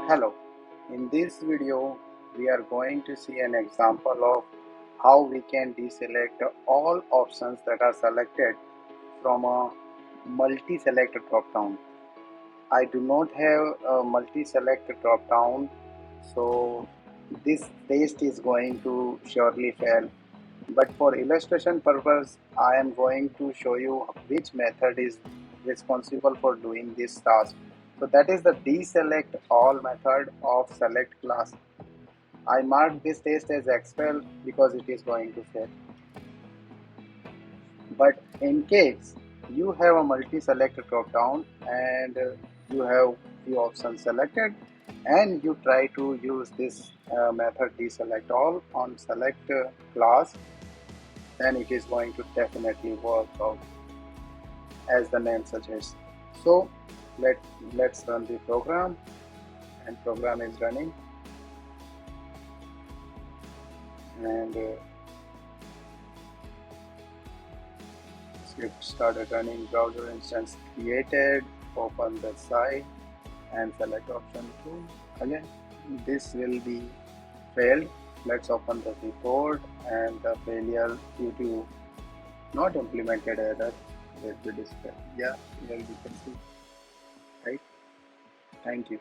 Hello, in this video we are going to see an example of how we can deselect all options that are selected from a multi-select drop-down. I do not have a multi-select drop-down, so this test is going to surely fail. But for illustration purpose, I am going to show you which method is responsible for doing this task. So that is the deselect all method of select class. I marked this test as expel because it is going to fail. But in case you have a multi-select drop down and you have few options selected and you try to use this method deselect all on select class, then it is going to definitely work out as the name suggests. So let's run the program, and program is running, and script started running. Browser instance created, open the site and select option 2. Again this will be failed. Let's open the report and the failure due to not implemented error will be displayed. Yeah, here you can see, right? Thank you.